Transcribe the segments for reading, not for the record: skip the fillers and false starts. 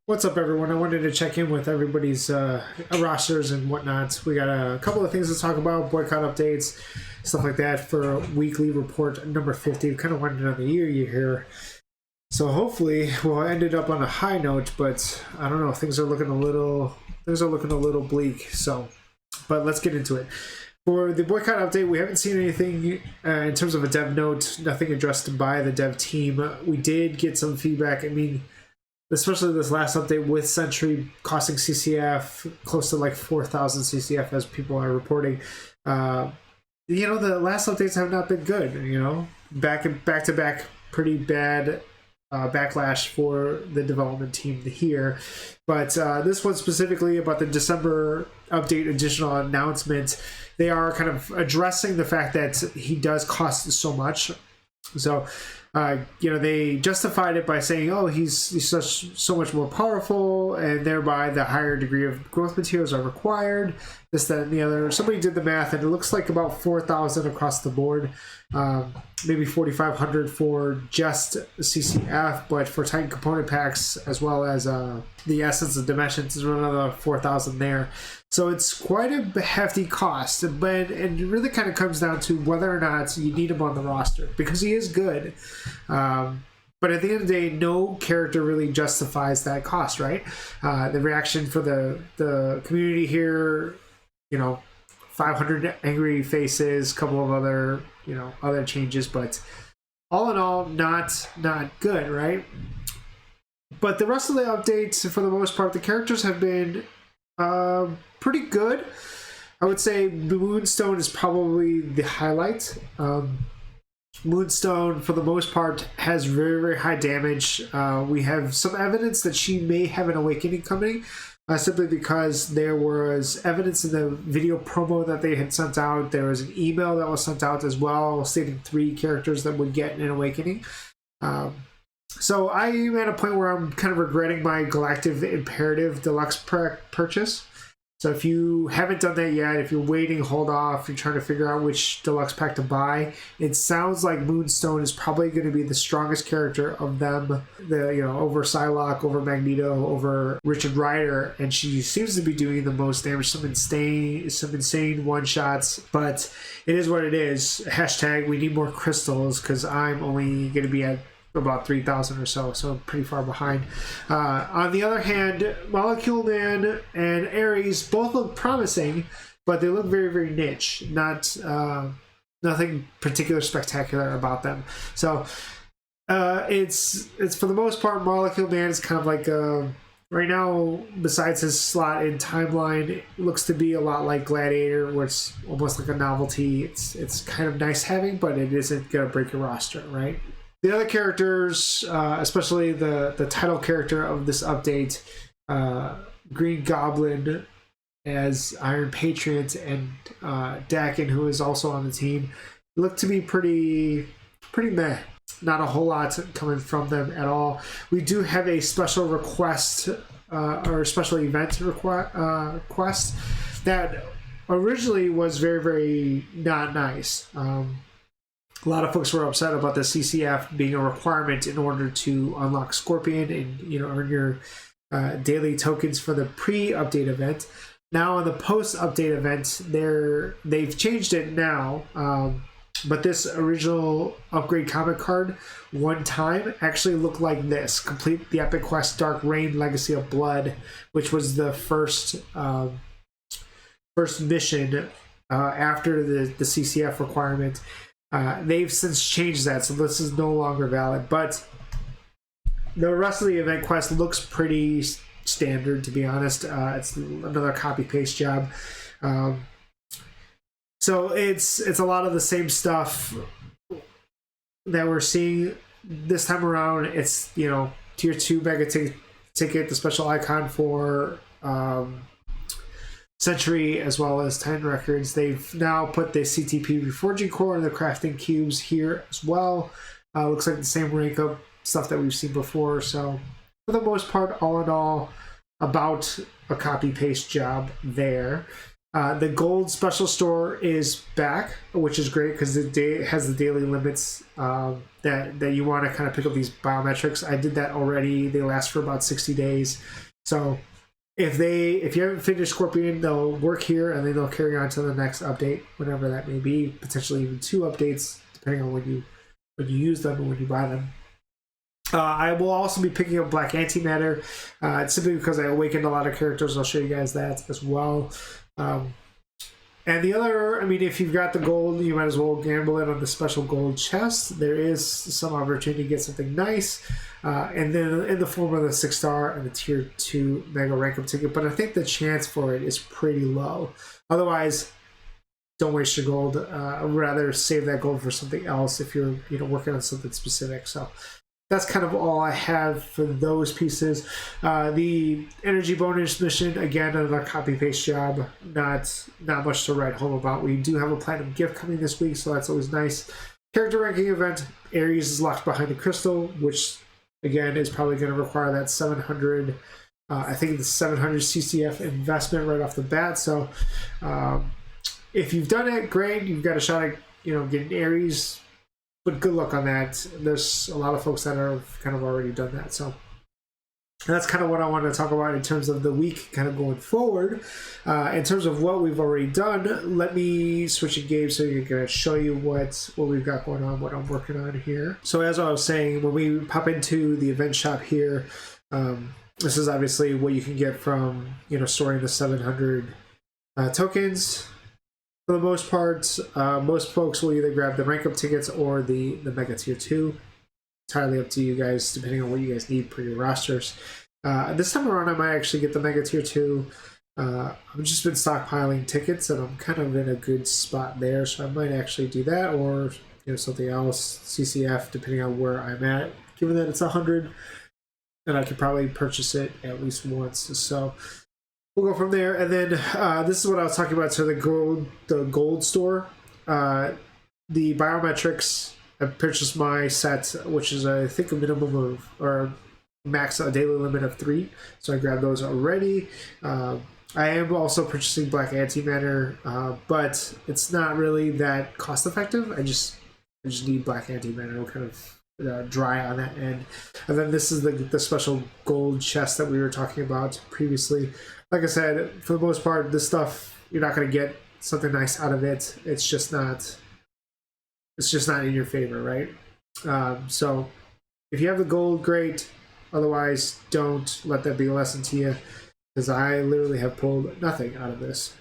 What's up, everyone? I wanted to check in with everybody's rosters and whatnot. We got a couple of things to talk about, boycott updates, stuff like that for weekly report number 50. We kind of went on the year here. So hopefully we'll end it up on a high note, but I don't know, things are looking a little bleak. So, but let's get into it. For the boycott update, we haven't seen anything in terms of a dev note, nothing addressed by the dev team. We did get some feedback. I mean, especially this last update with Sentry costing CCF close to like 4,000 CCF as people are reporting. The last updates have not been good. Back to back, pretty bad backlash for the development team here. But this one specifically about the December update additional announcement, they are kind of addressing the fact that he does cost so much. So they justified it by saying, oh, he's so much more powerful, and thereby the higher degree of growth materials are required, this, that, and the other. Somebody did the math, and it looks like about 4,000 across the board, maybe 4,500 for just CCF, but for Titan component packs, as well as the Essence of Dimensions, is another 4,000 there. So it's quite a hefty cost, but it really kind of comes down to whether or not you need him on the roster, because he is good. But at the end of the day, no character really justifies that cost, right? The reaction for the community here, 500 angry faces, a couple of other changes, but all in all, not good, right? But the rest of the updates, for the most part, the characters have been pretty good. I would say Moonstone is probably the highlight. Moonstone, for the most part, has very, very high damage. We have some evidence that she may have an awakening coming, simply because there was evidence in the video promo that they had sent out. There was an email that was sent out as well, stating 3 characters that would get an awakening. So I am at a point where I'm kind of regretting my Galactic Imperative Deluxe purchase. So if you haven't done that yet, if you're waiting, hold off, you're trying to figure out which deluxe pack to buy, it sounds like Moonstone is probably going to be the strongest character of them, over Psylocke, over Magneto, over Richard Rider, and she seems to be doing the most damage, some insane one-shots, but it is what it is. Hashtag we need more crystals, because I'm only going to be at about 3,000 or so pretty far behind. On the other hand, Molecule Man and Ares both look promising, but they look very, very niche. Nothing particular spectacular about them. So it's for the most part, Molecule Man is kind of like right now, besides his slot in Timeline, it looks to be a lot like Gladiator, where it's almost like a novelty. It's kind of nice having, but it isn't gonna break your roster, right? The other characters, especially the title character of this update, Green Goblin as Iron Patriot, and Daken, who is also on the team, look to be pretty meh. Not a whole lot coming from them at all. We do have a special request or special event request that originally was very, very not nice. A lot of folks were upset about the CCF being a requirement in order to unlock Scorpion and earn your daily tokens for the pre-update event. Now on the post-update event, they've changed it now. But this original upgrade comic card, one time, actually looked like this: complete the epic quest Dark Reign Legacy of Blood, which was the first mission after the CCF requirement. They've since changed that, so this is no longer valid. But the rest of the event quest looks pretty standard, to be honest. It's another copy-paste job. So it's a lot of the same stuff that we're seeing this time around. It's, Tier 2 mega ticket, the special icon for Sentry, as well as Titan Records. They've now put the CTP reforging core and the crafting cubes here as well. Looks like the same rank up stuff that we've seen before. So for the most part, all in all, about a copy paste job there. The gold special store is back, which is great because it has the daily limits that you want to kind of pick up these biometrics. I did that already. They last for about 60 days. So if you haven't finished Scorpion, they'll work here and then they'll carry on to the next update, whenever that may be. Potentially even 2 updates, depending on when you use them and when you buy them. I will also be picking up Black Antimatter. It's simply because I awakened a lot of characters. I'll show you guys that as well. And the other, I mean, if you've got the gold, you might as well gamble it on the special gold chest. There is some opportunity to get something nice, and then in the form of the 6-star and the tier 2 mega rank up ticket. But I think the chance for it is pretty low. Otherwise, don't waste your gold. I'd rather save that gold for something else if you're working on something specific. So that's kind of all I have for those pieces. The energy bonus mission, again, another copy-paste job. Not much to write home about. We do have a platinum gift coming this week, so that's always nice. Character ranking event, Ares is locked behind the crystal, which, again, is probably going to require that 700, I think the 700 CCF investment right off the bat. So if you've done it, great. You've got a shot at getting Ares. But good luck on that. There's a lot of folks that have kind of already done that. So that's kind of what I want to talk about in terms of the week kind of going forward. In terms of what we've already done, let me switch in game so you're going to show you what we've got going on, what I'm working on here. So as I was saying, when we pop into the event shop here, this is obviously what you can get from, storing the 700 tokens. For the most part, most folks will either grab the rank up tickets or the mega tier 2. Entirely up to you guys, depending on what you guys need per your rosters. This time around, I might actually get the mega tier 2. I've just been stockpiling tickets, and I'm kind of in a good spot there, so I might actually do that, or something else, CCF, depending on where I'm at. Given that it's 100, and I could probably purchase it at least once. So we'll go from there, and then this is what I was talking about. So the gold store, the biometrics. I purchased my set, which is I think a minimum of, or max a daily limit of 3. So I grabbed those already. I am also purchasing Black Antimatter, but it's not really that cost effective. I just need Black Antimatter. I'm kind of dry on that end. And then this is the special gold chest that we were talking about previously. Like I said, for the most part, this stuff, you're not going to get something nice out of it. It's just not in your favor, right? So if you have the gold, great. Otherwise, don't let that be a lesson to you, because I literally have pulled nothing out of this.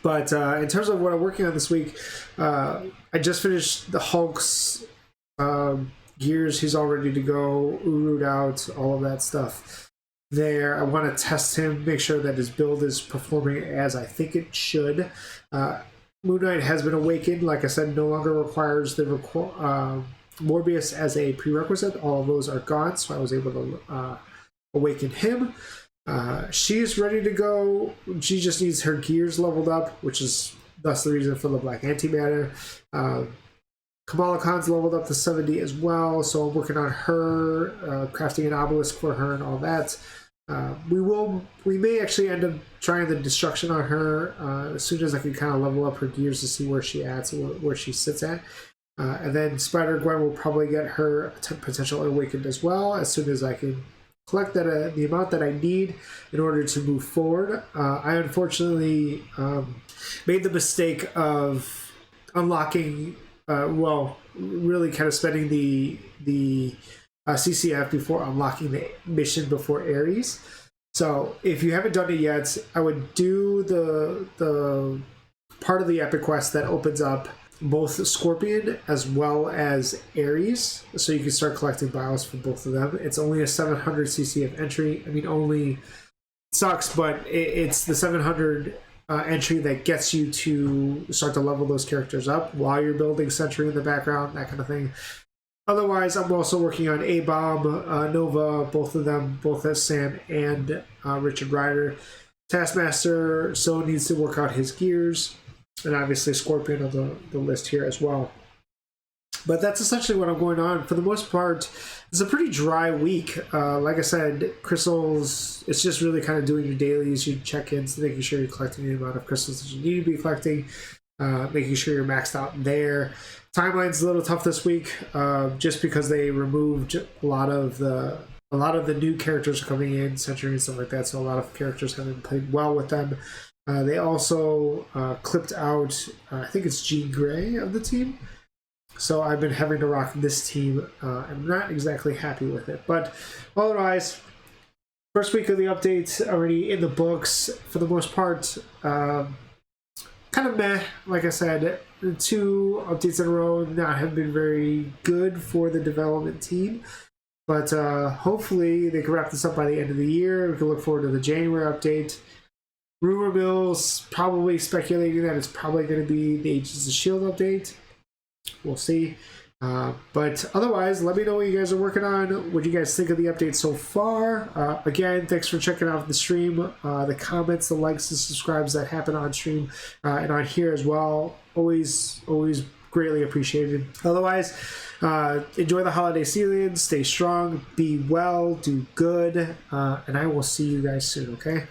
But in terms of what I'm working on this week, I just finished the Hulk's gears. He's all ready to go, Uru'd out, all of that stuff there. I want to test him, make sure that his build is performing as I think it should. Moon Knight has been awakened. Like I said, no longer requires the Morbius as a prerequisite. All of those are gone, so I was able to awaken him. She's ready to go. She just needs her gears leveled up, which is thus the reason for the Black Antimatter. Kamala Khan's leveled up to 70 as well, so I'm working on her, crafting an obelisk for her and all that. We may actually end up trying the destruction on her as soon as I can kind of level up her gears to see where she at, where she sits at. And then Spider-Gwen will probably get her potential awakened as well as soon as I can collect that the amount that I need in order to move forward. I unfortunately made the mistake of unlocking, really kind of spending the CCF before unlocking the mission before Ares. So if you haven't done it yet, I would do the part of the epic quest that opens up both Scorpion as well as Ares, so you can start collecting bios for both of them. It's only a 700 CCF entry. I mean, only sucks, but it's the 700 entry that gets you to start to level those characters up while you're building Sentry in the background, that kind of thing. Otherwise, I'm also working on A-Bomb, Nova, both of them, both as Sam and Richard Rider. Taskmaster still needs to work out his gears, and obviously Scorpion on the list here as well. But that's essentially what I'm going on. For the most part, it's a pretty dry week. Like I said, crystals, it's just really kind of doing your dailies, your check-ins, making sure you're collecting the amount of crystals that you need to be collecting, making sure you're maxed out there. Timeline's a little tough this week, just because they removed a lot of the new characters coming in, Century and stuff like that, so a lot of characters haven't played well with them. They also clipped out, I think it's Jean Grey of the team. So I've been having to rock this team. I'm not exactly happy with it. But otherwise, first week of the update already in the books. For the most part, kind of meh. Like I said, the 2 updates in a row not have been very good for the development team. But hopefully they can wrap this up by the end of the year. We can look forward to the January update. Rumor mills probably speculating that it's probably going to be the Agents of S.H.I.E.L.D. update. We'll see. But otherwise, let me know what you guys are working on. What do you guys think of the update so far? Again, thanks for checking out the stream. The comments, the likes, the subscribes that happen on stream and on here as well. Always greatly appreciated. Otherwise, enjoy the holiday season. Stay strong. Be well. Do good. And I will see you guys soon, okay?